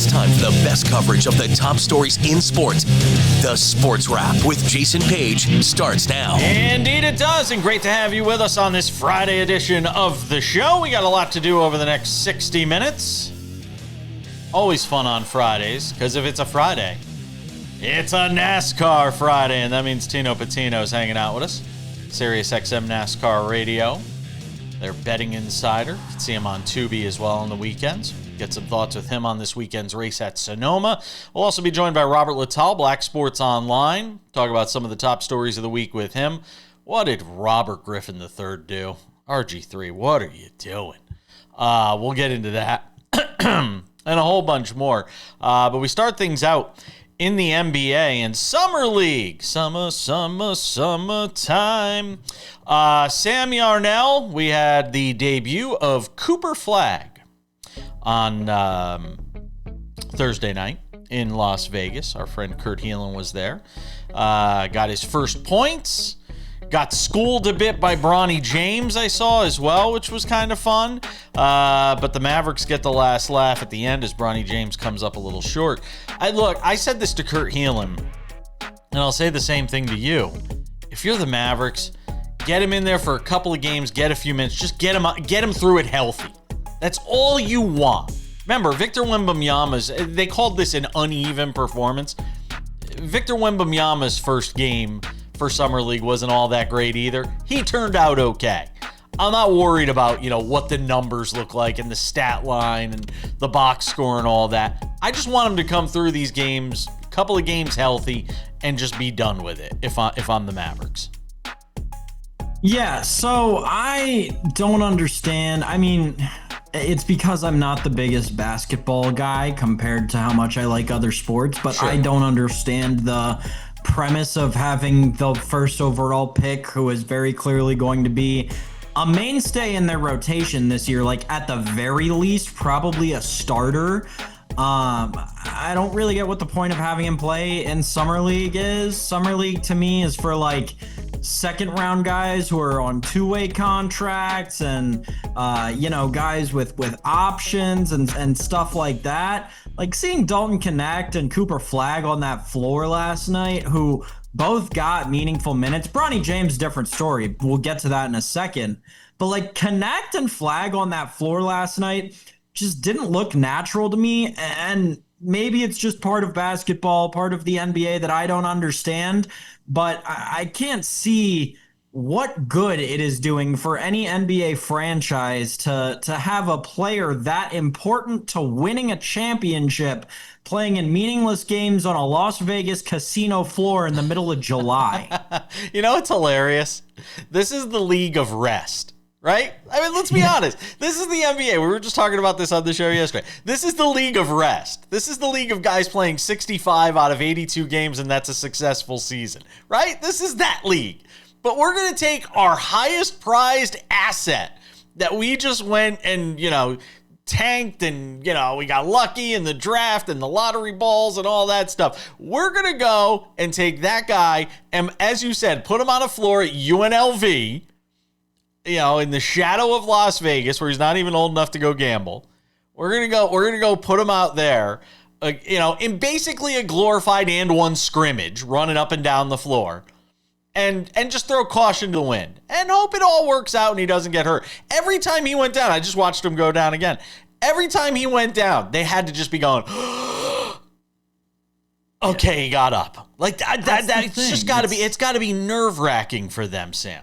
It's time for the best coverage of the top stories in sports. The Sports Wrap with Jason Page starts now. Indeed it does, and great to have you with us on this Friday edition of the show. We got a lot to do over the next 60 minutes. Always fun on Fridays, because if it's a Friday, it's a NASCAR Friday, and that means Tino Pattigno is hanging out with us. Sirius XM NASCAR Radio. Their betting insider. You can see him on Tubi as well on the weekends. Get some thoughts with him on this weekend's race at Sonoma. We'll also be joined by Robert Littal, Black Sports Online. Talk about some of the top stories of the week with him. What did Robert Griffin III do? RG3, what are you doing? We'll get into that and a whole bunch more. But we start things out in the NBA and Summer League. Summertime. Sam Yarnell, we had the debut of Cooper Flagg on Thursday night in Las Vegas. Our friend Kurt Heelan was there. Got his first points. Got schooled a bit by Bronny James, I saw as well, which was kind of fun. But the Mavericks get the last laugh at the end as Bronny James comes up a little short. I said this to Kurt Heelan, and I'll say the same thing to you. If you're the Mavericks, get him in there for a couple of games, get a few minutes, just get him through it healthy. That's all you want. Remember, Victor Wembanyama's, they called this an uneven performance. Victor Wembanyama's first game for Summer League wasn't all that great either. He turned out okay. I'm not worried about, what the numbers look like and the stat line and the box score and all that. I just want him to come through these games, a couple of games healthy, and just be done with it if I'm the Mavericks. Yeah, so I don't understand. I mean, it's because I'm not the biggest basketball guy compared to how much I like other sports, but sure. I don't understand the premise of having the first overall pick, who is very clearly going to be a mainstay in their rotation this year, like at the very least, probably a starter. I don't really get what the point of having him play in Summer League is. Summer League to me is for like second round guys who are on two-way contracts and guys with options and stuff like that. Like seeing Dalton Knecht and Cooper Flagg on that floor last night, who both got meaningful minutes. Bronny James, different story. We'll get to that in a second. But like Knecht and Flagg on that floor last night just didn't look natural to me. And maybe it's just part of basketball, part of the NBA that I don't understand. But I can't see what good it is doing for any NBA franchise to have a player that important to winning a championship playing in meaningless games on a Las Vegas casino floor in the middle of July. It's hilarious. This is the league of rest, right? I mean, let's be honest. This is the NBA. We were just talking about this on the show yesterday. This is the league of rest. This is the league of guys playing 65 out of 82 games, and that's a successful season, right? This is that league. But we're going to take our highest prized asset that we just went and, tanked and, we got lucky in the draft and the lottery balls and all that stuff. We're going to go and take that guy and, as you said, put him on a floor at UNLV, in the shadow of Las Vegas where he's not even old enough to go gamble. We're going to go put him out there, in basically a glorified and one scrimmage running up and down the floor. And just throw caution to the wind and hope it all works out and he doesn't get hurt. Every time he went down, I just watched him go down again. Every time he went down, they had to just be going, okay, he got up. Like it's got to be nerve-wracking for them, Sam.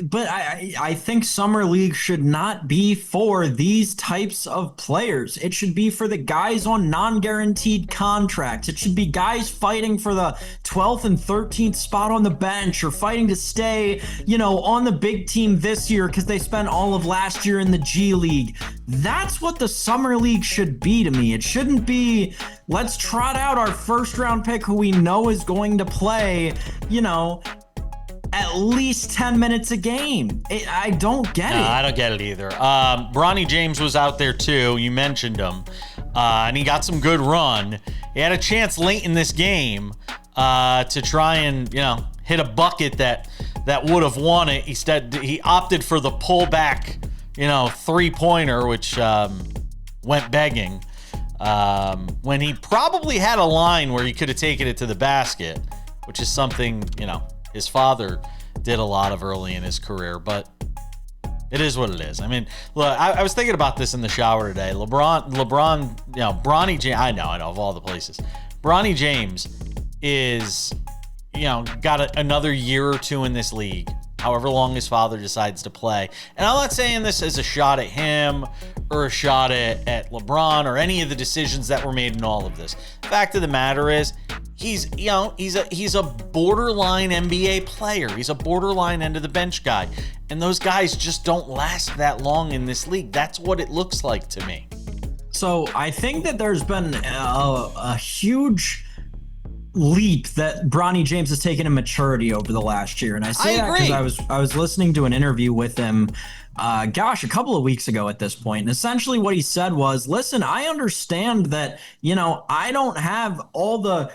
But I think Summer League should not be for these types of players. It should be for the guys on non-guaranteed contracts. It should be guys fighting for the 12th and 13th spot on the bench or fighting to stay, on the big team this year because they spent all of last year in the G League. That's what the Summer League should be to me. It shouldn't be, let's trot out our first round pick who we know is going to play, at least 10 minutes a game. I don't get it. I don't get it either. Bronny James was out there too. You mentioned him. And he got some good run. He had a chance late in this game to try and, hit a bucket that would have won it. Instead, he opted for the pullback, three-pointer, which went begging. when he probably had a line where he could have taken it to the basket, which is something, his father did a lot of early in his career, but it is what it is. I mean, look, I was thinking about this in the shower today. Bronny James, I know, of all the places. Bronny James is, got another year or two in this league, however long his father decides to play. And I'm not saying this as a shot at him or a shot at LeBron or any of the decisions that were made in all of this. Fact of the matter is, he's a borderline NBA player. He's a borderline end of the bench guy. And those guys just don't last that long in this league. That's what it looks like to me. So I think that there's been a huge leap that Bronny James has taken in maturity over the last year. And I say that because I was listening to an interview with him a couple of weeks ago at this point. And essentially what he said was, listen, I understand that, I don't have all the,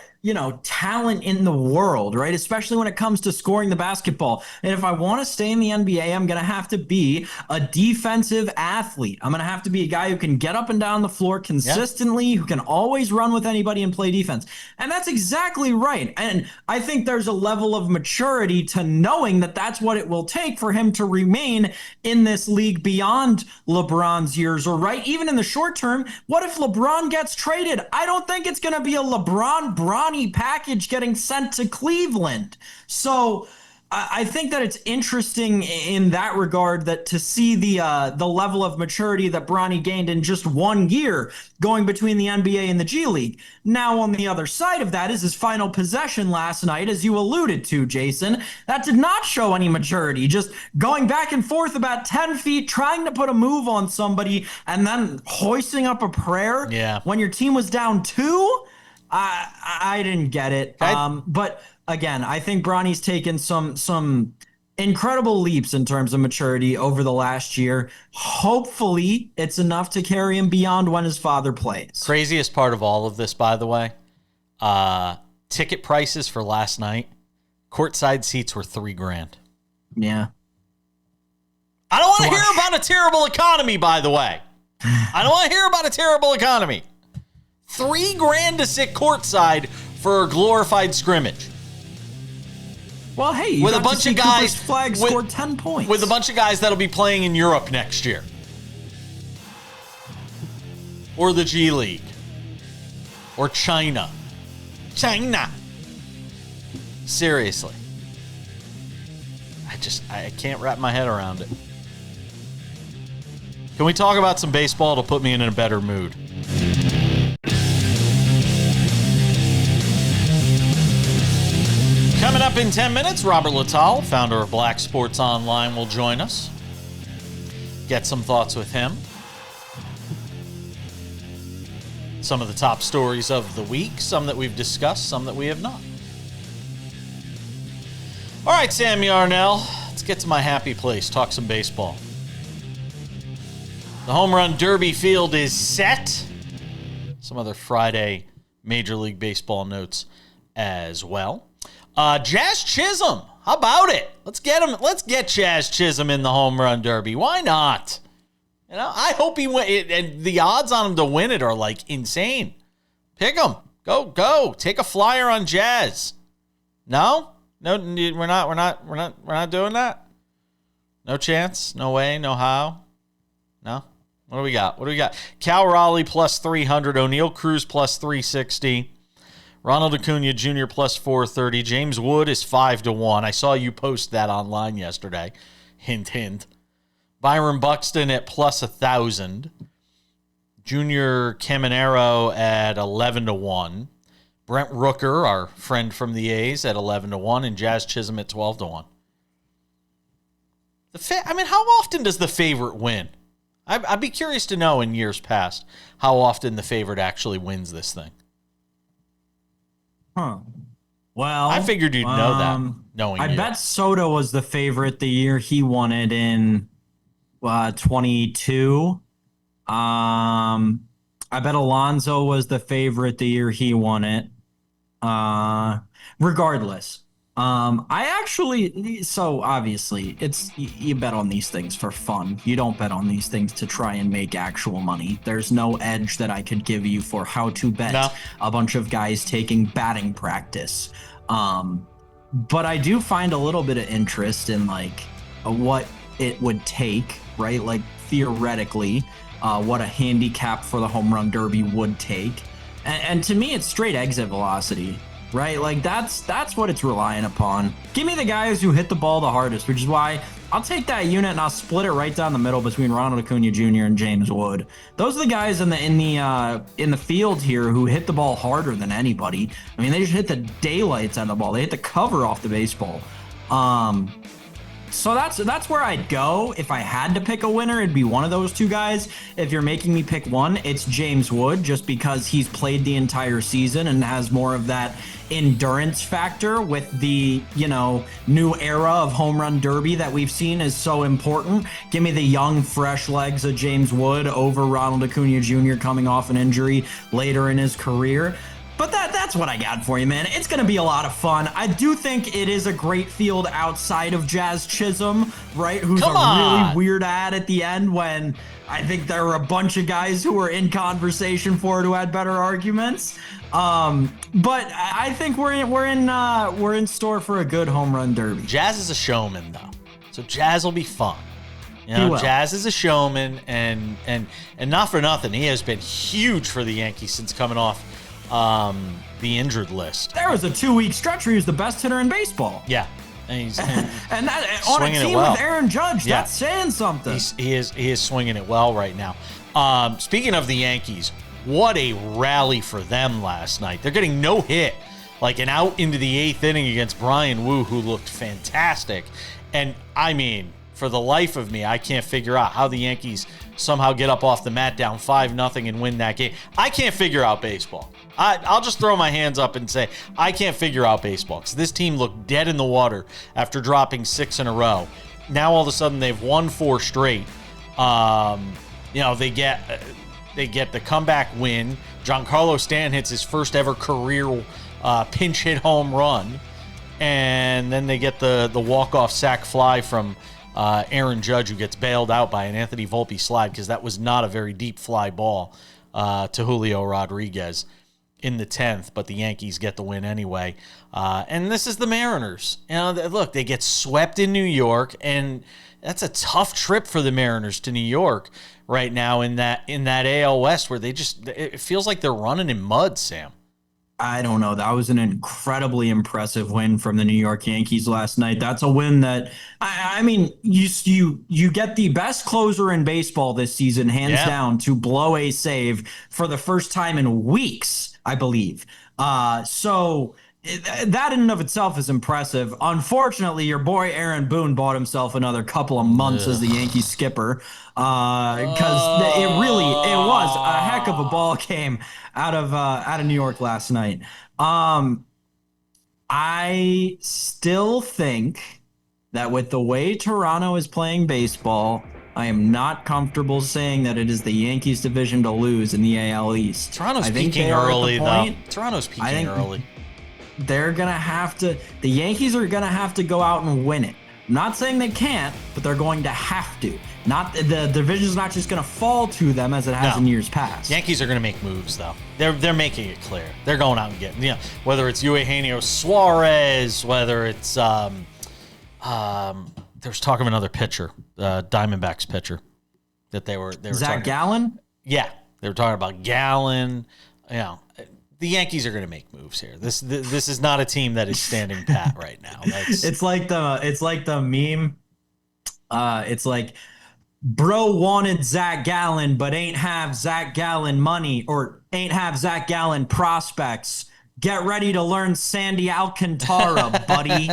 talent in the world, right? Especially when it comes to scoring the basketball. And if I want to stay in the NBA, I'm going to have to be a defensive athlete. I'm going to have to be a guy who can get up and down the floor consistently, who can always run with anybody and play defense. And that's exactly right. And I think there's a level of maturity to knowing that that's what it will take for him to remain in this league beyond LeBron's years, or even in the short term. What if LeBron gets traded? I don't think it's going to be a Bronny package getting sent to Cleveland. So I think that it's interesting in that regard, that to see the level of maturity that Bronny gained in just 1 year going between the NBA and the G League. Now, on the other side of that is his final possession last night, as you alluded to, Jason. That did not show any maturity, just going back and forth about 10 feet, trying to put a move on somebody, and then hoisting up a prayer when your team was down 2. I didn't get it. But again, I think Bronny's taken some incredible leaps in terms of maturity over the last year. Hopefully, it's enough to carry him beyond when his father plays. Craziest part of all of this, by the way, ticket prices for last night, courtside seats were $3,000. Yeah. I don't want to hear about a terrible economy, by the way. I don't want to hear about a terrible economy. $3,000 to sit courtside for a glorified scrimmage. Well, hey, with a bunch of guys, Cooper Flagg scored 10 points. With a bunch of guys that'll be playing in Europe next year, or the G League, or China. Seriously, I can't wrap my head around it. Can we talk about some baseball to put me in a better mood? Coming up in 10 minutes, Robert Littal, founder of Black Sports Online, will join us. Get some thoughts with him. Some of the top stories of the week, some that we've discussed, some that we have not. All right, Sam Yarnell, let's get to my happy place, talk some baseball. The Home Run Derby field is set. Some other Friday Major League Baseball notes as well. Jazz Chisholm, how about it? Let's get him. Let's get Jazz Chisholm in the Home Run Derby. Why not? I hope he win. And the odds on him to win it are like insane. Pick him. Go. Take a flyer on Jazz. No, we're not doing that. No chance. No way. No how. No. What do we got? Cal Raleigh plus 300. O'Neal Cruz plus 360. Ronald Acuna Jr. plus 430. James Wood is 5-1. I saw you post that online yesterday. Hint, hint. Byron Buxton at plus 1,000. Junior Caminero at 11-1. Brent Rooker, our friend from the A's, at 11-1. And Jazz Chisholm at 12-1. How often does the favorite win? I'd be curious to know in years past how often the favorite actually wins this thing. Huh. Well, I figured you'd know that, knowing I bet Soto was the favorite the year he won it in 22. I bet Alonso was the favorite the year he won it. Regardless, So obviously you bet on these things for fun. You don't bet on these things to try and make actual money. There's no edge that I could give you for how to bet a bunch of guys taking batting practice. But I do find a little bit of interest in like what it would take, right? Like theoretically, what a handicap for the home run derby would take. And to me, it's straight exit velocity. Right, like that's what it's relying upon. Give me the guys who hit the ball the hardest, which is why I'll take that unit and I'll split it right down the middle between Ronald Acuna Jr. and James Wood. Those are the guys in the field here who hit the ball harder than anybody. I mean, they just hit the daylights out of the ball. They hit the cover off the baseball. So that's where I'd go. If I had to pick a winner, it'd be one of those two guys. If you're making me pick one, it's James Wood, just because he's played the entire season and has more of that endurance factor with the, new era of home run derby that we've seen is so important. Give me the young, fresh legs of James Wood over Ronald Acuna Jr. coming off an injury later in his career. But that's what I got for you, man. It's going to be a lot of fun. I do think it is a great field outside of Jazz Chisholm, right? Who's really weird at the end when I think there were a bunch of guys who were in conversation for it who had better arguments. But I think we're in store for a good home run derby. Jazz is a showman, though, so Jazz will be fun. Jazz is a showman, and not for nothing, he has been huge for the Yankees since coming off the injured list. There was a 2-week stretch where he was the best hitter in baseball. Yeah. And he's and that on a team with Aaron Judge, that's saying something. He is swinging it well right now. Speaking of the Yankees, what a rally for them last night. They're getting no hit, like an out into the 8th inning against Brian Wu, who looked fantastic. And I mean, for the life of me, I can't figure out how the Yankees somehow get up off the mat down 5-0 and win that game. I can't figure out baseball. I'll just throw my hands up and say I can't figure out baseball because this team looked dead in the water after dropping 6 in a row. Now all of a sudden they've won 4 straight. They get the comeback win. Giancarlo Stanton hits his first ever career pinch hit home run, and then they get the walk-off sac fly from Aaron Judge, who gets bailed out by an Anthony Volpe slide because that was not a very deep fly ball to Julio Rodriguez in the 10th, but the Yankees get the win anyway. And this is the Mariners. Look, they get swept in New York, and that's a tough trip for the Mariners to New York right now in that AL West where it feels like they're running in mud, Sam. I don't know. That was an incredibly impressive win from the New York Yankees last night. That's a win that, I mean, you get the best closer in baseball this season, hands down, to blow a save for the first time in weeks, I believe. So that in and of itself is impressive. Unfortunately, your boy Aaron Boone bought himself another couple of months as the Yankees skipper because it was a heck of a ball game out of New York last night. I still think that with the way Toronto is playing baseball, I am not comfortable saying that it is the Yankees division to lose in the AL East. Toronto's peaking early, though. Toronto's peaking early. The Yankees are going to have to go out and win it. I'm not saying they can't, but they're going to have to. The division's not just going to fall to them as it has in years past. Theyankees are going to make moves, though. They're making it clear. They're going out and getting, whether it's Eugenio Suarez, whether it's there's talk of another pitcher, Diamondbacks pitcher that they were Zach Gallen? Yeah, they were talking about Gallen. The Yankees are going to make moves here. This is not a team that is standing pat right now. It's like the meme. It's like, bro wanted Zach Gallen, but ain't have Zach Gallen money or ain't have Zach Gallen prospects. Get ready to learn Sandy Alcantara, buddy.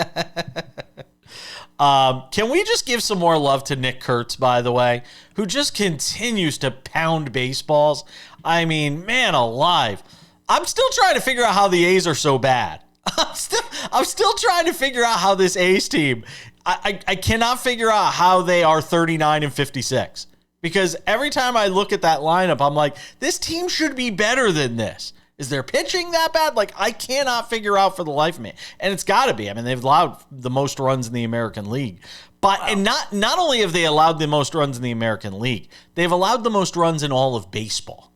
Can we just give some more love to Nick Kurtz, by the way, who just continues to pound baseballs? I mean, man alive. I'm still trying to figure out how the A's are so bad. I'm still trying to figure out how this A's team, I cannot figure out how they are 39-56. Because every time I look at that lineup, I'm like, this team should be better than this. Is their pitching that bad? Like, I cannot figure out for the life of me. And it's got to be. I mean, they've allowed the most runs in the American League. But and not only have they allowed the most runs in the American League, they've allowed the most runs in all of baseball.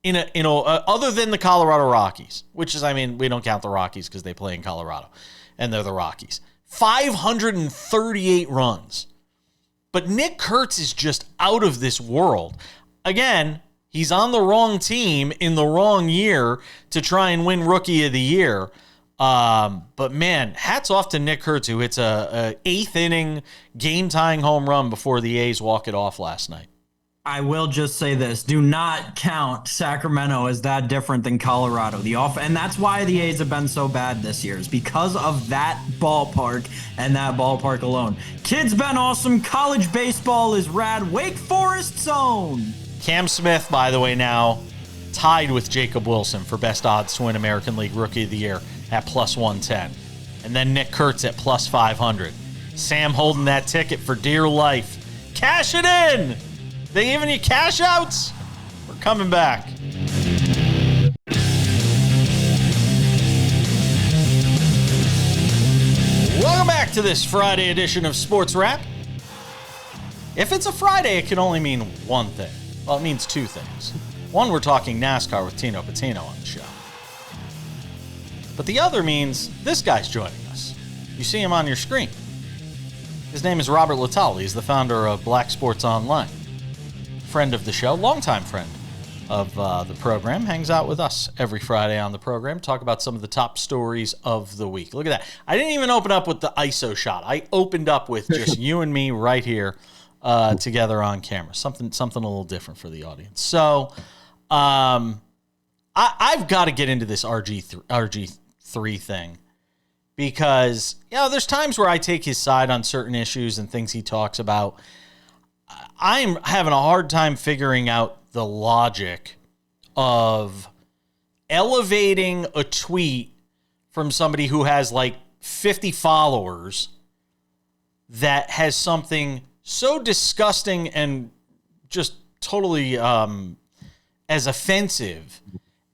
Other than the Colorado Rockies, which is, I mean, we don't count the Rockies because they play in Colorado, and they're the Rockies. 538 runs. But Nick Kurtz is just out of this world. Again, he's on the wrong team in the wrong year to try and win Rookie of the Year. But man, hats off to Nick Kurtz, who hits a 8th inning game-tying home run before the A's walk it off last night. I will just say this. Do not count Sacramento as that different than Colorado. And that's why the A's have been so bad this year. It's because of that ballpark and that ballpark alone. Kids been awesome. College baseball is rad. Wake Forest's own. Cam Smith, by the way, now tied with Jacob Wilson for best odds to win American League Rookie of the Year at plus 110. And then Nick Kurtz at plus 500. Sam holding that ticket for dear life. Cash it in! They giving you cash outs? We're coming back. Welcome back to this Friday edition of Sports Wrap. If it's a Friday, it can only mean one thing. Well, it means two things. One, we're talking NASCAR with Tino Pattigno on the show. But the other means this guy's joining us. You see him on your screen. His name is Robert Littal. He's the founder of Black Sports Online. Friend of the show, longtime friend of the program, hangs out with us every Friday on the program, talk about some of the top stories of the week. Look at that. I didn't even open up with the ISO shot. I opened up with just you and me right here together on camera. Something a little different for the audience. So I've got to get into this RG3 thing because, you know, there's times where I take his side on certain issues and things he talks about. I'm having a hard time figuring out the logic of elevating a tweet from somebody who has like 50 followers that has something so disgusting and just totally as offensive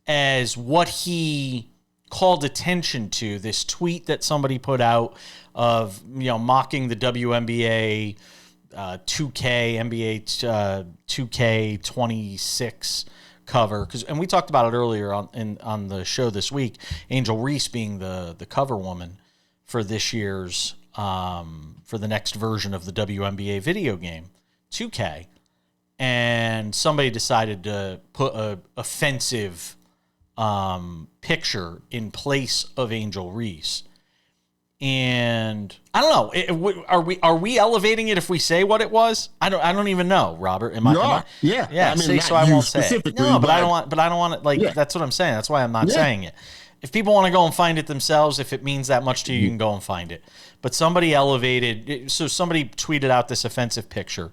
as what he called attention to, this tweet that somebody put out of, you know, mocking the WNBA 2K, NBA 2K26 cover. And we talked about it earlier on the show this week, Angel Reese being the cover woman for this year's, for the next version of the WNBA video game, 2K. And somebody decided to put a offensive picture in place of Angel Reese. And I don't know. Are we elevating it if we say what it was? I don't even know, Robert. Am I? Yeah. Yeah. I mean, see, so I won't say it. No, but I don't want it. Like, yeah. That's what I'm saying. That's why I'm not saying it. If people want to go and find it themselves, if it means that much to you, you can go and find it. But somebody elevated. So somebody tweeted out this offensive picture,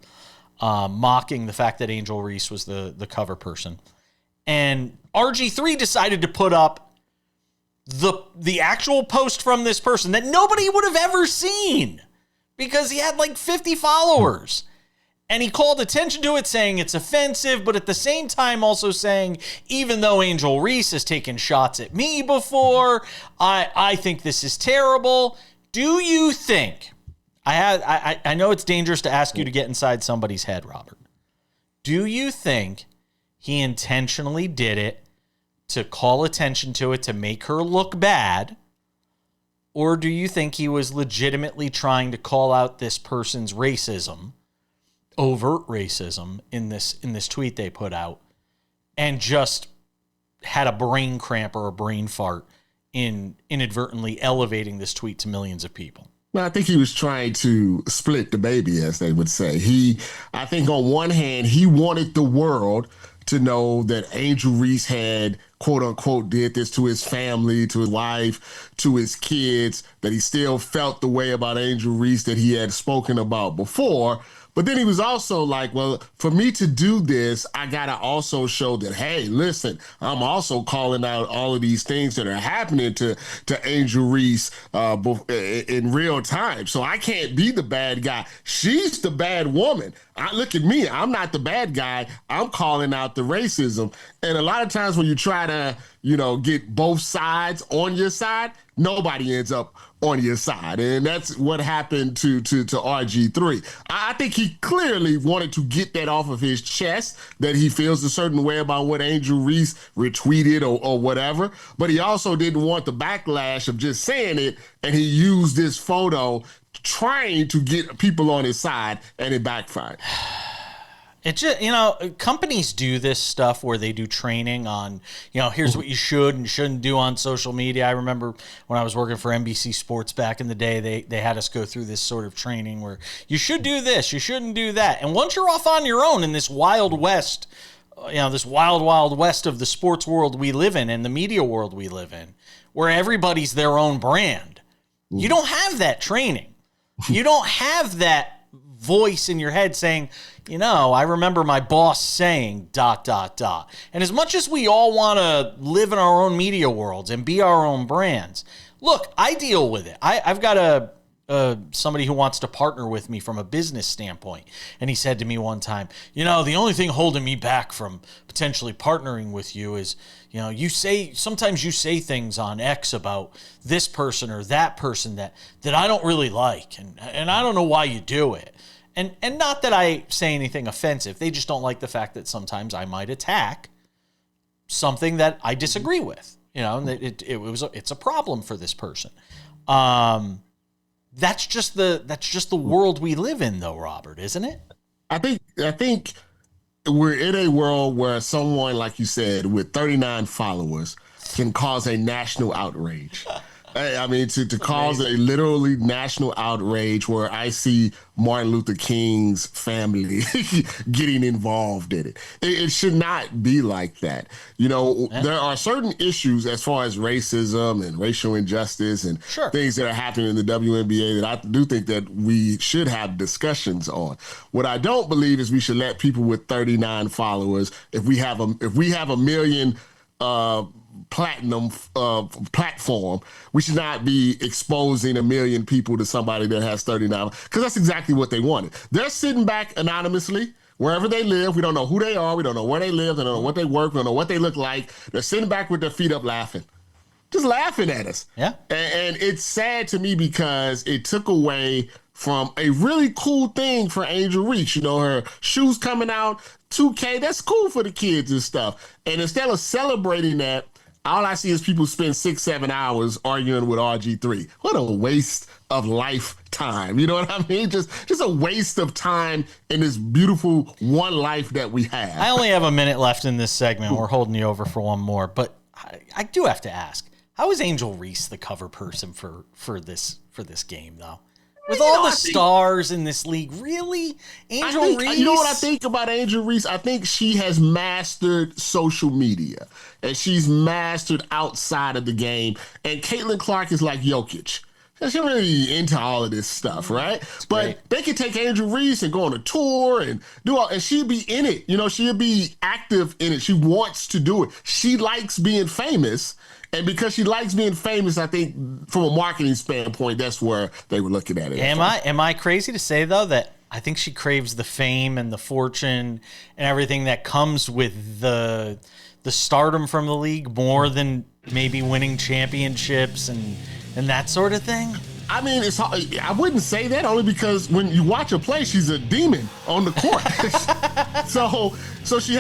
mocking the fact that Angel Reese was the cover person, and RG3 decided to put up the actual post from this person that nobody would have ever seen because he had like 50 followers. And he called attention to it, saying it's offensive, but at the same time also saying, even though Angel Reese has taken shots at me before, I think this is terrible. Do you think, I know it's dangerous to ask you to get inside somebody's head, Robert. Do you think he intentionally did it to call attention to it, to make her look bad? Or do you think he was legitimately trying to call out this person's racism, overt racism, in this tweet they put out, and just had a brain cramp or a brain fart in inadvertently elevating this tweet to millions of people? Well, I think he was trying to split the baby, as they would say. I think on one hand, he wanted the world to know that Angel Reese had, quote unquote, did this to his family, to his wife, to his kids, that he still felt the way about Angel Reese that he had spoken about before. But then he was also like, well, for me to do this, I got to also show that, hey, listen, I'm also calling out all of these things that are happening to Angel Reese in real time. So I can't be the bad guy. She's the bad woman. Look at me. I'm not the bad guy. I'm calling out the racism. And a lot of times when you try to, get both sides on your side, nobody ends up on your side. And that's what happened to RG3. I think he clearly wanted to get that off of his chest, that he feels a certain way about what Angel Reese retweeted or whatever. But he also didn't want the backlash of just saying it, and he used this photo trying to get people on his side, and it backfired. It just, companies do this stuff where they do training on, here's what you should and shouldn't do on social media. I remember when I was working for NBC Sports back in the day, they had us go through this sort of training where you should do this, you shouldn't do that. And once you're off on your own in this wild west, this wild west of the sports world we live in and the media world we live in, where everybody's their own brand, you don't have that training. You don't have that voice in your head saying, I remember my boss saying ... And as much as we all want to live in our own media worlds and be our own brands, look, I deal with it. I've got somebody who wants to partner with me from a business standpoint. And he said to me one time, the only thing holding me back from potentially partnering with you is, sometimes you say things on X about this person or that person that I don't really like. And I don't know why you do it. And not that I say anything offensive. They just don't like the fact that sometimes I might attack something that I disagree with. It's a problem for this person. That's just the world we live in, though, Robert, isn't it? I think we're in a world where someone, like you said, with 39 followers can cause a national outrage. I mean, to cause a literally national outrage where I see Martin Luther King's family getting involved in it. It should not be like that. There are certain issues as far as racism and racial injustice and things that are happening in the WNBA that I do think that we should have discussions on. What I don't believe is we should let people with 39 followers, if we have a million platinum platform, we should not be exposing 1 million people to somebody that has 39, because that's exactly what they wanted. They're sitting back anonymously wherever they live. We don't know who they are. We don't know where they live. We don't know what they work. We don't know what they look like. They're sitting back with their feet up laughing, just laughing at us. Yeah. And it's sad to me because it took away from a really cool thing for Angel Reese. Her shoes coming out, 2K, that's cool for the kids and stuff. And instead of celebrating that, all I see is people spend 6-7 hours arguing with RG3. What a waste of lifetime. You know what I mean? Just a waste of time in this beautiful one life that we have. I only have a minute left in this segment. We're holding you over for one more, but I do have to ask, how is Angel Reese the cover person for this game, though? With all the stars in this league, really? Angel Reese? You know what I think about Angel Reese? I think she has mastered social media, and she's mastered outside of the game. And Caitlin Clark is like Jokic. She's really into all of this stuff, right? But they could take Angel Reese and go on a tour and do all, and she'd be in it. She'd be active in it. She wants to do it. She likes being famous. And because she likes being famous, I think from a marketing standpoint, that's where they were looking at it. Am I crazy to say, though, that I think she craves the fame and the fortune and everything that comes with the stardom from the league more than maybe winning championships and that sort of thing? I mean, I wouldn't say that, only because when you watch her play, she's a demon on the court. So she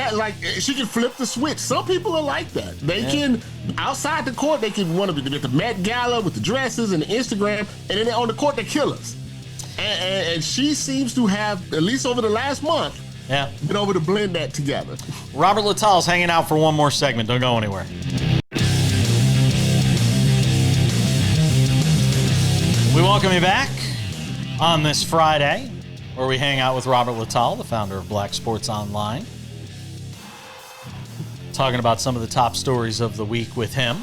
she can flip the switch. Some people are like that. They can, outside the court, they can want to be at the Met Gala with the dresses and the Instagram, and then on the court, they kill us. And she seems to have, at least over the last month, been able to blend that together. Robert Little's hanging out for one more segment. Don't go anywhere. We welcome you back on this Friday, where we hang out with Robert Littal, the founder of Black Sports Online, talking about some of the top stories of the week with him.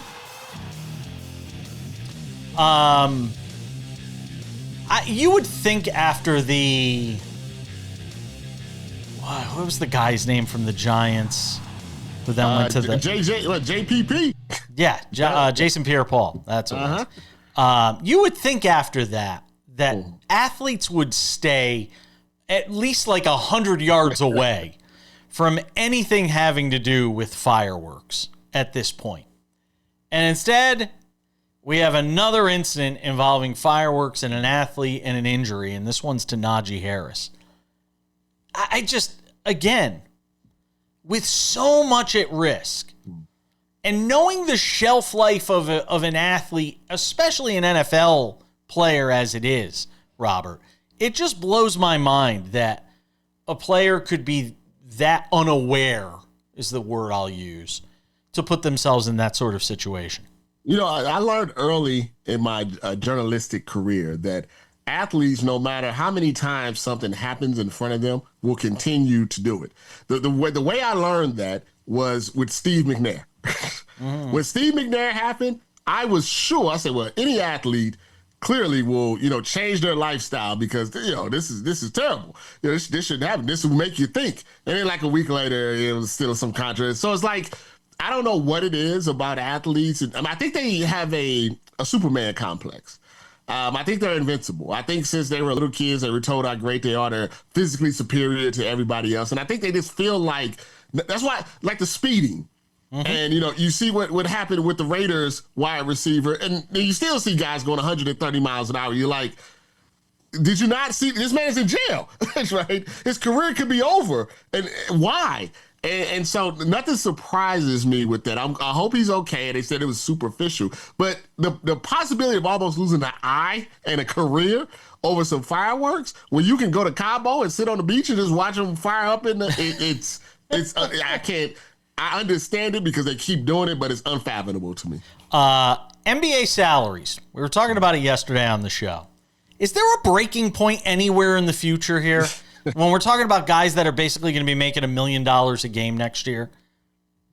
You would think after what was the guy's name from the Giants who then went to the JPP? Yeah, Jason Pierre-Paul. That's what it was. You would think after that athletes would stay at least like 100 yards away from anything having to do with fireworks at this point. And instead, we have another incident involving fireworks and an athlete and an injury, and this one's to Najee Harris. I just, again, with so much at risk, and knowing the shelf life of an athlete, especially an NFL player as it is, Robert, it just blows my mind that a player could be that unaware, is the word I'll use, to put themselves in that sort of situation. You know, I learned early in my journalistic career that athletes, no matter how many times something happens in front of them, will continue to do it. The way I learned that was with Steve McNair. When Steve McNair happened, I was sure, I said, well, any athlete clearly will, change their lifestyle because, this is terrible. This shouldn't happen. This will make you think. And then like a week later, it was still some controversy. So it's like, I don't know what it is about athletes. I think they have a Superman complex. I think they're invincible. I think since they were little kids, they were told how great they are. They're physically superior to everybody else. And I think they just feel like, that's why, like the speeding. Mm-hmm. And, you see what happened with the Raiders wide receiver. And you still see guys going 130 miles an hour. You're like, did you not see? This man's in jail, right? His career could be over. And why? And so nothing surprises me with that. I hope he's okay. They said it was superficial. But the possibility of almost losing an eye and a career over some fireworks, when you can go to Cabo and sit on the beach and just watch them fire up it's I can't. I understand it because they keep doing it, but it's unfathomable to me. NBA salaries. We were talking about it yesterday on the show. Is there a breaking point anywhere in the future here? When we're talking about guys that are basically going to be making $1 million a game next year?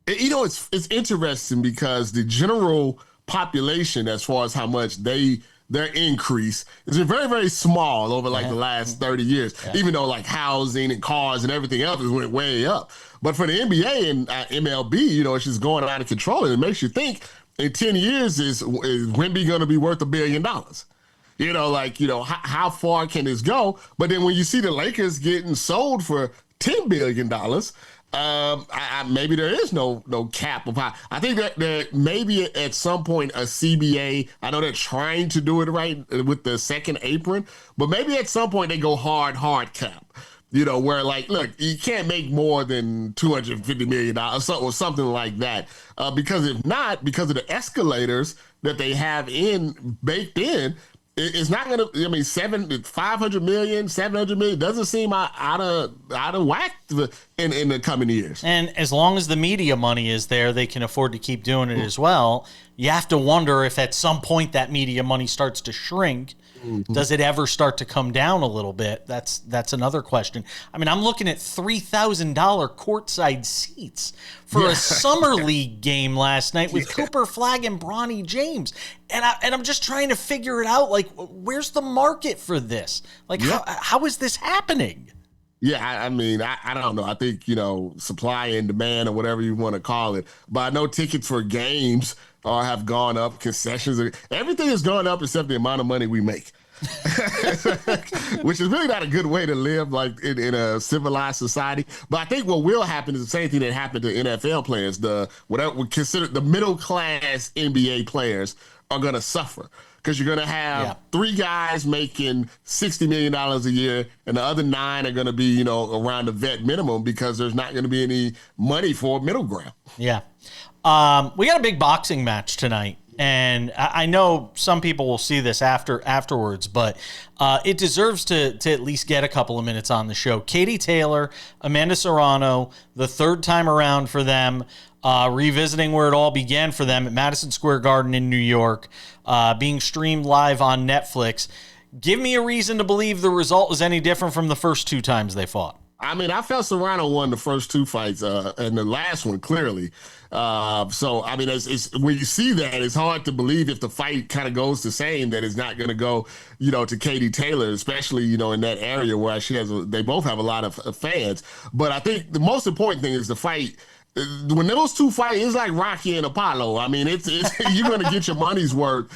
It's interesting because the general population, as far as how much their increase has been very, very small over the last 30 years, even though like housing and cars and everything else has went way up. But for the NBA and MLB, it's just going out of control. And it makes you think in 10 years, is Wemby going to be worth $1 billion? How far can this go? But then when you see the Lakers getting sold for $10 billion, maybe there is no cap of how. I think that there maybe at some point a CBA, I know they're trying to do it right with the second apron, but maybe at some point they go hard cap. Where look, you can't make more than $250 million or something like that. Because if not, because of the escalators that they have baked in, it's not going to, 500 million, 700 million doesn't seem out of whack in the coming years. And as long as the media money is there, they can afford to keep doing it as well. You have to wonder if at some point that media money starts to shrink. Mm-hmm. Does it ever start to come down a little bit? That's another question. I'm looking at $3,000 courtside seats for a summer league game last night with Cooper Flagg and Bronny James, and I'm just trying to figure it out. Like, where's the market for this? Like, how is this happening? Yeah, I don't know. I think, supply and demand or whatever you want to call it. But I know tickets for games have gone up, concessions. Everything has gone up except the amount of money we make, which is really not a good way to live in a civilized society. But I think what will happen is the same thing that happened to NFL players. Whatever we consider the middle-class NBA players are going to suffer. Because you're going to have 3 guys making $60 million a year, and the other 9 are going to be, around the vet minimum because there's not going to be any money for middle ground. Yeah. We got a big boxing match tonight, and I know some people will see this afterwards, but it deserves to at least get a couple of minutes on the show. Katie Taylor, Amanda Serrano, the third time around for them, revisiting where it all began for them at Madison Square Garden in New York, being streamed live on Netflix. Give me a reason to believe the result was any different from the first 2 times they fought. I felt Serrano won the first 2 fights, and the last one clearly. It's when you see that, it's hard to believe if the fight kind of goes the same that it's not going to go, to Katie Taylor, especially in that area where they both have a lot of fans. But I think the most important thing is the fight. when those two fight, it's like Rocky and Apollo. I mean, it's you're gonna get your money's worth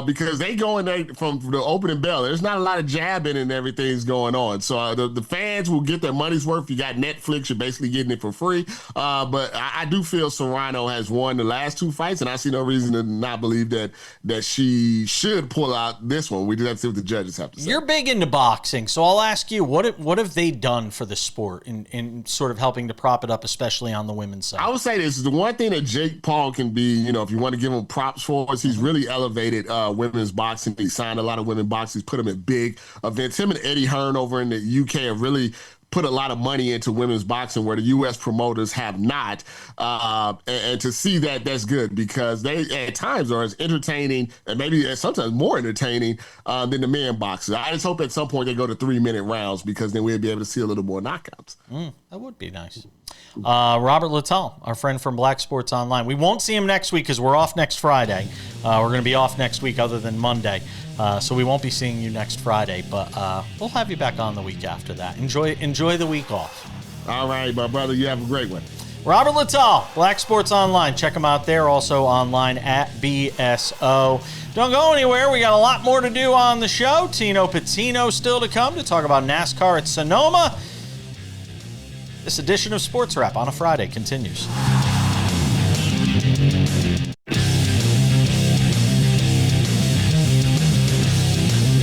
because they go in there from the opening bell. There's not a lot of jabbing and everything's going on. So the fans will get their money's worth. You got Netflix, you're basically getting it for free. But I do feel Serrano has won the last two fights, and I see no reason to not believe that she should pull out this one. We just have to see what the judges have to say. You're big into boxing, so I'll ask you, what have they done for the sport in sort of helping to prop it up, especially on the women's side? I would say this is the one thing that Jake Paul can be, if you want to give him props for, is he's really elevated women's boxing. He signed a lot of women boxers, put them at big events. Him and Eddie Hearn over in the UK have really put a lot of money into women's boxing where the U.S. promoters have not. And to see that's good because they at times are as entertaining and maybe sometimes more entertaining than the men boxers. I just hope at some point they go to 3-minute rounds because then we'll be able to see a little more knockouts. That would be nice. Robert Littal, our friend from Black Sports Online. We won't see him next week because we're off next Friday. We're going to be off next week other than Monday. So we won't be seeing you next Friday, but we'll have you back on the week after that. Enjoy the week off. All right, my brother. You have a great one. Robert Littal, Black Sports Online. Check him out there. Also online at BSO. Don't go anywhere. We got a lot more to do on the show. Tino Pattigno still to come to talk about NASCAR at Sonoma. This edition of Sports Wrap on a Friday continues.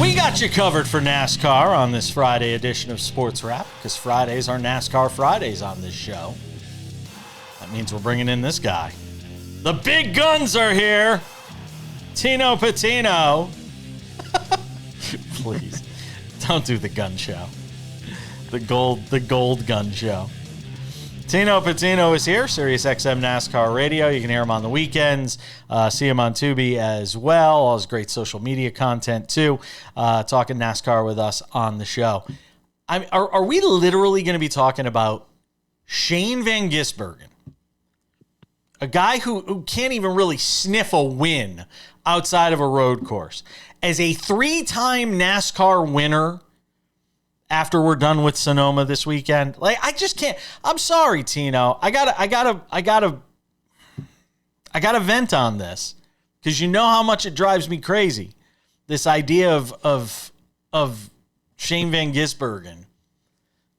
We got you covered for NASCAR on this Friday edition of Sports Wrap because Fridays are NASCAR Fridays on this show. That means we're bringing in this guy. The big guns are here. Tino Pattigno. Please, don't do the gun show. The gold gun show. Tino Pattigno is here, Sirius XM NASCAR Radio. You can hear him on the weekends, see him on Tubi as well. All his great social media content too. Talking NASCAR with us on the show. Are we literally going to be talking about Shane van Gisbergen, a guy who can't even really sniff a win outside of a road course, as a 3-time NASCAR winner? After we're done with Sonoma this weekend, I just can't. I'm sorry, Tino. I gotta vent on this because you know how much it drives me crazy. This idea of Shane van Gisbergen,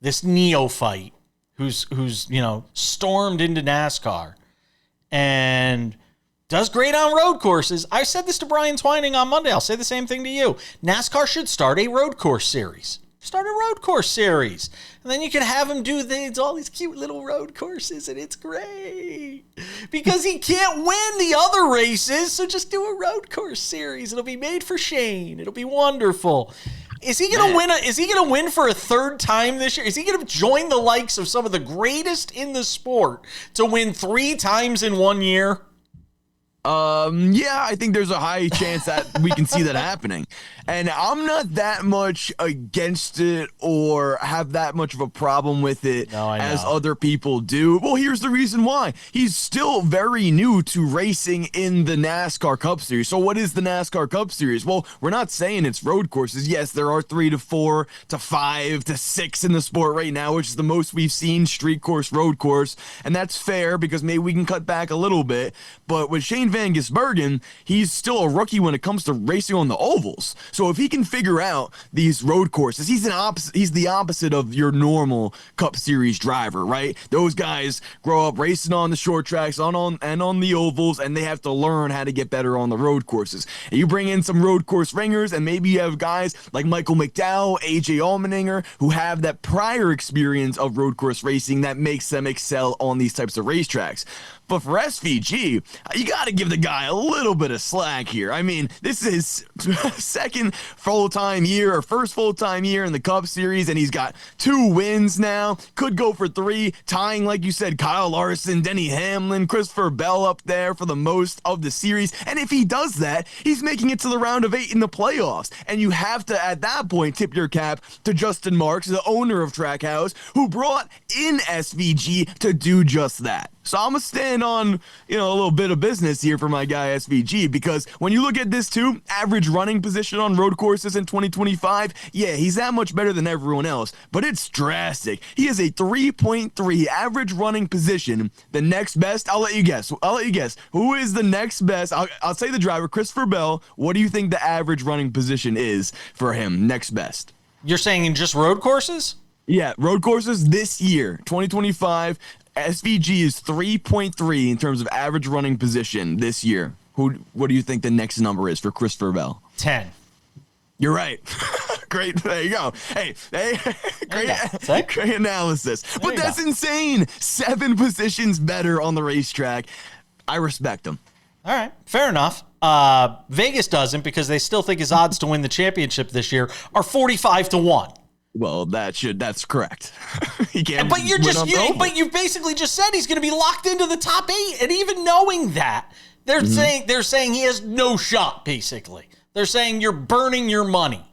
this neophyte who's stormed into NASCAR and does great on road courses. I said this to Brian Twining on Monday. I'll say the same thing to you. NASCAR should start a road course series. Start a road course series. And then you can have him do all these cute little road courses, and it's great. Because he can't win the other races, so just do a road course series. It'll be made for Shane. It'll be wonderful. Is he gonna win? Is he gonna win for a third time this year? Is he gonna join the likes of some of the greatest in the sport to win 3 times in 1 year? Yeah, I think there's a high chance that we can see that happening. And I'm not that much against it or have that much of a problem with it as other people do. Well, here's the reason why. He's still very new to racing in the NASCAR Cup Series. So what is the NASCAR Cup Series? Well, we're not saying it's road courses. Yes, there are 3 to 4 to 5 to 6 in the sport right now, which is the most we've seen, street course, road course. And that's fair because maybe we can cut back a little bit. But with Shane van Gisbergen, he's still a rookie when it comes to racing on the ovals. So if he can figure out these road courses, he's the opposite of your normal Cup Series driver, right? Those guys grow up racing on the short tracks, on the ovals, and they have to learn how to get better on the road courses. And you bring in some road course ringers, and maybe you have guys like Michael McDowell, AJ Allmendinger, who have that prior experience of road course racing that makes them excel on these types of racetracks. But for SVG, you got to give the guy a little bit of slack here. I mean, this is his second full-time year or first full-time year in the Cup Series, and he's got 2 wins now. Could go for 3, tying, like you said, Kyle Larson, Denny Hamlin, Christopher Bell up there for the most of the series. And if he does that, he's making it to the round of 8 in the playoffs. And you have to, at that point, tip your cap to Justin Marks, the owner of Trackhouse, who brought in SVG to do just that. So I'm going to stand on, a little bit of business here for my guy SVG, because when you look at this too, average running position on road courses in 2025, yeah, he's that much better than everyone else, but it's drastic. He has a 3.3 average running position. The next best, I'll let you guess. Who is the next best? I'll say the driver, Christopher Bell. What do you think the average running position is for him? Next best. You're saying in just road courses? Yeah, road courses this year, 2025. SVG is 3.3 in terms of average running position this year. What do you think the next number is for Christopher Bell? 10. You're right. Great. There you go. Hey, great analysis. But that's insane. 7 positions better on the racetrack. I respect him. All right. Fair enough. Vegas doesn't, because they still think his odds to win the championship this year are 45-1. Well, that's correct. He can't. But you basically just said he's going to be locked into the top 8, and even knowing that, they're saying he has no shot. Basically, they're saying you're burning your money.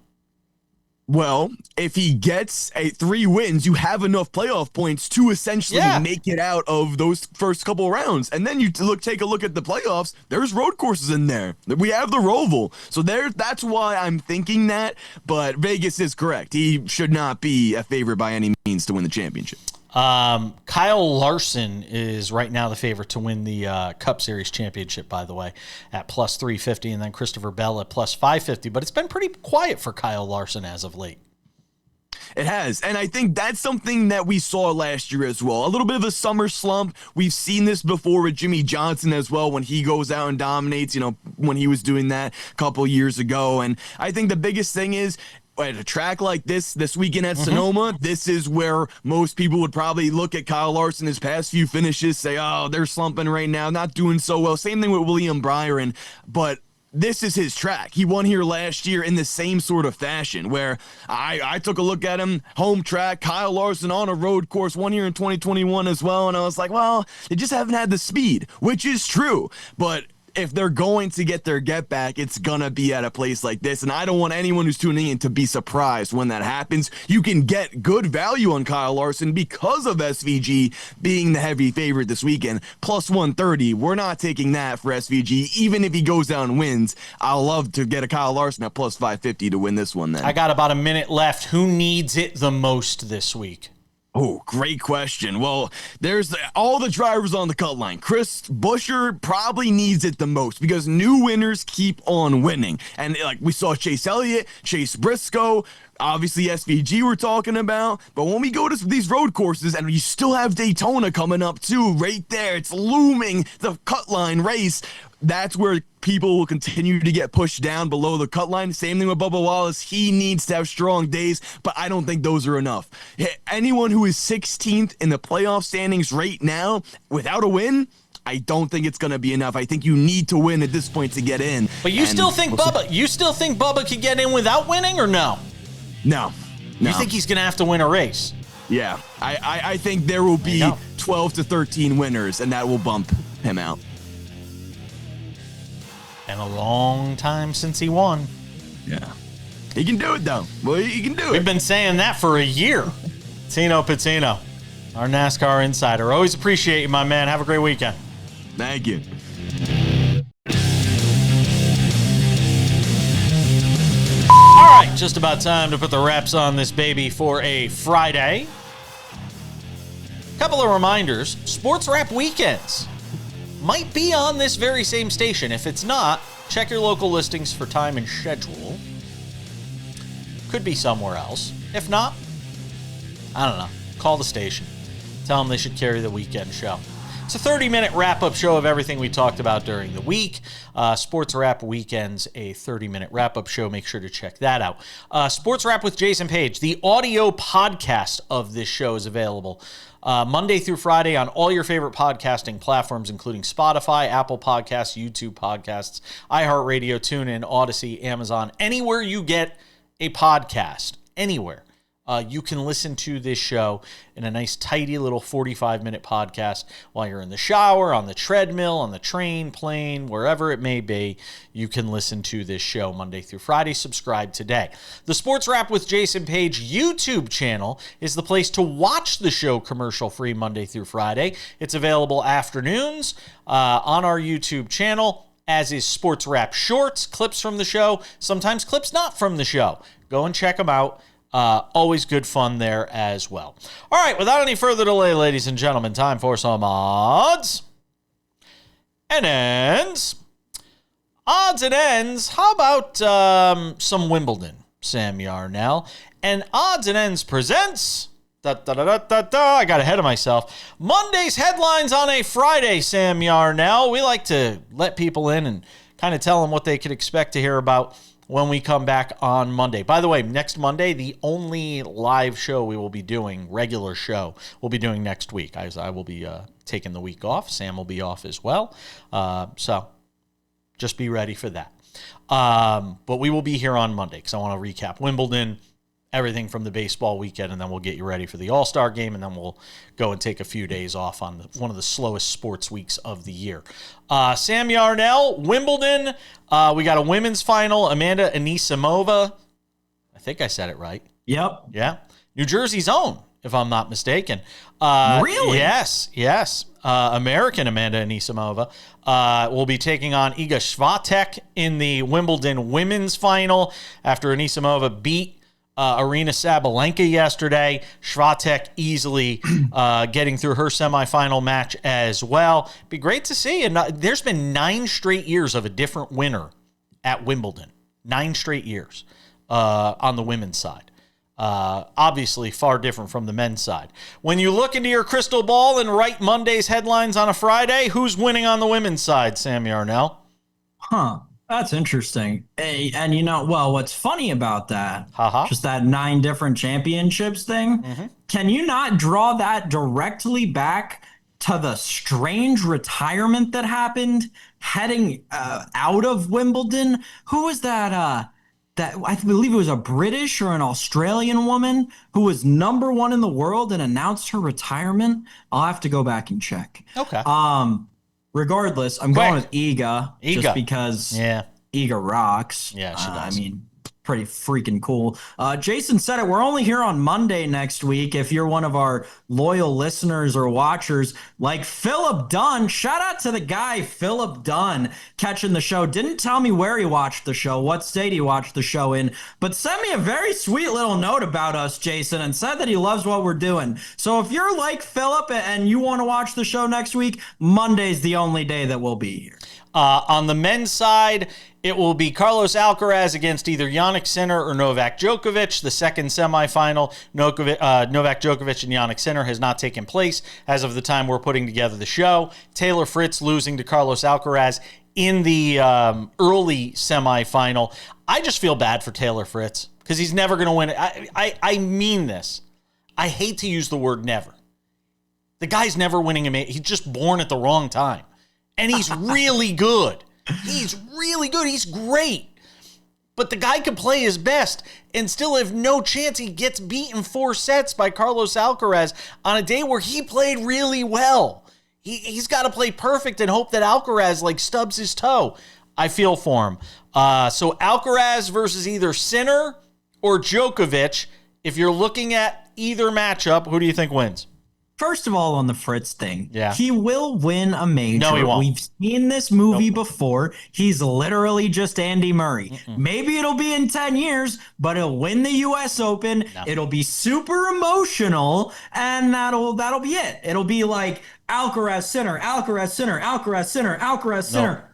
Well, if he gets 3 wins, you have enough playoff points to essentially make it out of those first couple rounds. And then you take a look at the playoffs. There's road courses in there. We have the Roval. So that's why I'm thinking that. But Vegas is correct. He should not be a favorite by any means to win the championship. Kyle Larson is right now the favorite to win the Cup Series championship, by the way, at plus 350, and then Christopher Bell at plus 550. But it's been pretty quiet for Kyle Larson as of late. It has, and I think that's something that we saw last year as well. A little bit of a summer slump. We've seen this before with Jimmy Johnson as well, when he goes out and dominates, when he was doing that a couple years ago. And I think the biggest thing is, at a track like this weekend at Sonoma, this is where most people would probably look at Kyle Larson, his past few finishes, say, oh, they're slumping right now, not doing so well. Same thing with William Byron, but this is his track. He won here last year in the same sort of fashion, where I took a look at him, home track, Kyle Larson on a road course, won here in 2021 as well, and I was like, well, they just haven't had the speed, which is true, but if they're going to get their get back, it's going to be at a place like this. And I don't want anyone who's tuning in to be surprised when that happens. You can get good value on Kyle Larson because of SVG being the heavy favorite this weekend. Plus 130. We're not taking that for SVG. Even if he goes down and wins, I'll love to get a Kyle Larson at plus 550 to win this one then. I got about a minute left. Who needs it the most this week? Oh, great question. Well, there's all the drivers on the cut line. Chris Buescher probably needs it the most because new winners keep on winning. And like we saw Chase Elliott, Chase Briscoe, obviously SVG we're talking about. But when we go to these road courses, and you still have Daytona coming up too, right there, it's looming, the cut line race. That's where people will continue to get pushed down below the cut line. Same thing with Bubba Wallace. He needs to have strong days, but I don't think those are enough. Anyone who is 16th in the playoff standings right now without a win, I don't think it's going to be enough. I think you need to win at this point to get in. But you still think Bubba could get in without winning, or no? No. You think he's going to have to win a race? Yeah. I think there will be 12 to 13 winners, and that will bump him out. And a long time since he won. Yeah. He can do it, though. Well, he can do it. We've been saying that for a year. Tino Pattigno, our NASCAR insider. Always appreciate you, my man. Have a great weekend. Thank you. All right, just about time to put the wraps on this baby for a Friday. Couple of reminders. SportsWrap weekends might be on this very same station. If it's not, check your local listings for time and schedule. Could be somewhere else. If not, I don't know. Call the station. Tell them they should carry the weekend show. It's a 30-minute wrap-up show of everything we talked about during the week. Sports Wrap Weekends, a 30-minute wrap-up show. Make sure to check that out. Sports Wrap with Jason Page. The audio podcast of this show is available Monday through Friday on all your favorite podcasting platforms, including Spotify, Apple Podcasts, YouTube Podcasts, iHeartRadio, TuneIn, Odyssey, Amazon, anywhere you get a podcast, anywhere. you can listen to this show in a nice, tidy little 45-minute podcast while you're in the shower, on the treadmill, on the train, plane, wherever it may be. You can listen to this show Monday through Friday. Subscribe today. The Sports Wrap with Jason Page YouTube channel is the place to watch the show commercial-free Monday through Friday. It's available afternoons on our YouTube channel, as is Sports Wrap Shorts, clips from the show, sometimes clips not from the show. Go and check them out. Always good fun there as well. All right, without any further delay, ladies and gentlemen, time for some odds and ends. Odds and ends. How about some Wimbledon, Sam Yarnell? And Odds and Ends presents... I got ahead of myself. Monday's headlines on a Friday, Sam Yarnell. We like to let people in and kind of tell them what they could expect to hear about when we come back on Monday. By the way, next Monday, the only live show we will be doing, regular show, we'll be doing next week. I will be taking the week off. Sam will be off as well. So just be ready for that. But we will be here on Monday because I want to recap Wimbledon, everything from the baseball weekend, and then we'll get you ready for the All-Star game, and then we'll go and take a few days off on one of the slowest sports weeks of the year. Sam Yarnell, Wimbledon, we got a women's final, Amanda Anisimova. I think I said it right. Yep. Yeah. New Jersey's own, if I'm not mistaken. Really? Yes. American Amanda Anisimova will be taking on Iga Swiatek in the Wimbledon women's final after Anisimova beat Arina Sabalenka yesterday. Swiatek easily getting through her semifinal match as well. Be great to see. And there's been 9 straight years of a different winner at Wimbledon. 9 straight years on the women's side. Obviously far different from the men's side. When you look into your crystal ball and write Monday's headlines on a Friday, who's winning on the women's side, Sam Yarnell? That's interesting. Hey, and what's funny about that, just that 9 different championships thing, can you not draw that directly back to the strange retirement that happened heading out of Wimbledon? Who was that? That I believe it was a British or an Australian woman who was number 1 in the world and announced her retirement. I'll have to go back and check. Okay. Regardless, I'm going with Iga just because Iga rocks. Yeah, she does. Pretty freaking cool. Jason said it. We're only here on Monday next week. If you're one of our loyal listeners or watchers, like Philip Dunn, shout out to the guy, Philip Dunn, catching the show. Didn't tell me where he watched the show, what state he watched the show in, but sent me a very sweet little note about us, Jason, and said that he loves what we're doing. So if you're like Philip and you want to watch the show next week, Monday's the only day that we'll be here. On the men's side, it will be Carlos Alcaraz against either Jannik Sinner or Novak Djokovic. The second semifinal, Novak Djokovic and Jannik Sinner, has not taken place as of the time we're putting together the show. Taylor Fritz losing to Carlos Alcaraz in the early semifinal. I just feel bad for Taylor Fritz because he's never going to win it. I mean this. I hate to use the word never. The guy's never winning a major. He's just born at the wrong time. And he's really good. He's really good. He's great. But the guy can play his best and still have no chance. He gets beaten 4 sets by Carlos Alcaraz on a day where he played really well. He's got to play perfect and hope that Alcaraz stubs his toe. I feel for him. So Alcaraz versus either Sinner or Djokovic. If you're looking at either matchup, who do you think wins? First of all, on the Fritz thing, yeah, he will win a major. No, he won't. We've seen this movie before. He's literally just Andy Murray. Maybe it'll be in 10 years, but he'll win the U.S. Open. No. It'll be super emotional, and that'll be it. It'll be like Alcaraz Sinner, Alcaraz Sinner, Alcaraz Sinner, Alcaraz Sinner. Nope.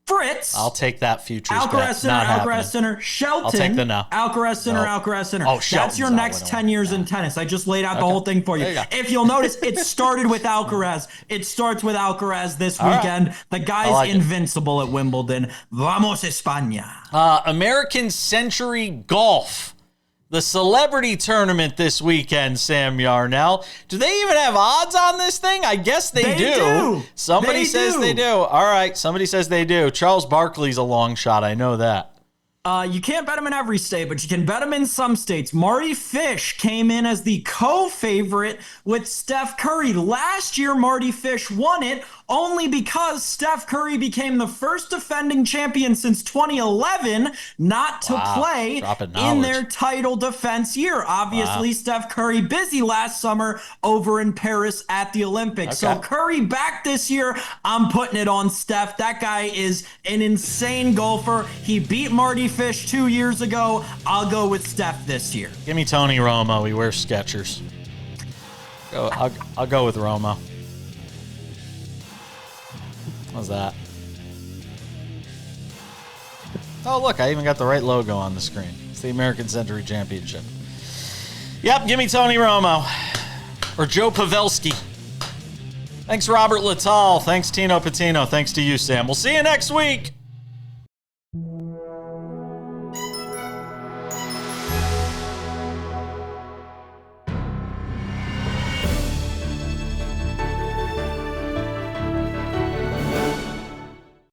Fritz. I'll take that futures Alcaraz bet. Sinner, Not Alcaraz happening. Sinner, Shelton. I'll take the no. Alcaraz Sinner, Nope. Alcaraz Sinner. Oh, that's your next 10 years in tennis. I just laid out the whole thing for you. If you'll notice, it started with Alcaraz. It starts with Alcaraz this weekend. Right. The guy's invincible at Wimbledon. Vamos España. American Century Golf. The celebrity tournament this weekend, Sam Yarnell. Do they even have odds on this thing? I guess they do. Somebody says they do. All right, somebody says they do. Charles Barkley's a long shot. I know that. You can't bet him in every state, but you can bet him in some states. Marty Fish came in as the co-favorite with Steph Curry. Last year, Marty Fish won it only because Steph Curry became the first defending champion since 2011 not to play in their title defense year. Obviously, Steph Curry busy last summer over in Paris at the Olympics. So Curry back this year. I'm putting it on Steph. That guy is an insane golfer. He beat Marty Fish 2 years ago. I'll go with Steph this year. Give me Tony Romo. He wears Skechers. I'll go with Romo. How's that? Oh, look, I even got the right logo on the screen. It's the American Century Championship. Yep, give me Tony Romo. Or Joe Pavelski. Thanks, Robert Littal. Thanks, Tino Pattigno. Thanks to you, Sam. We'll see you next week.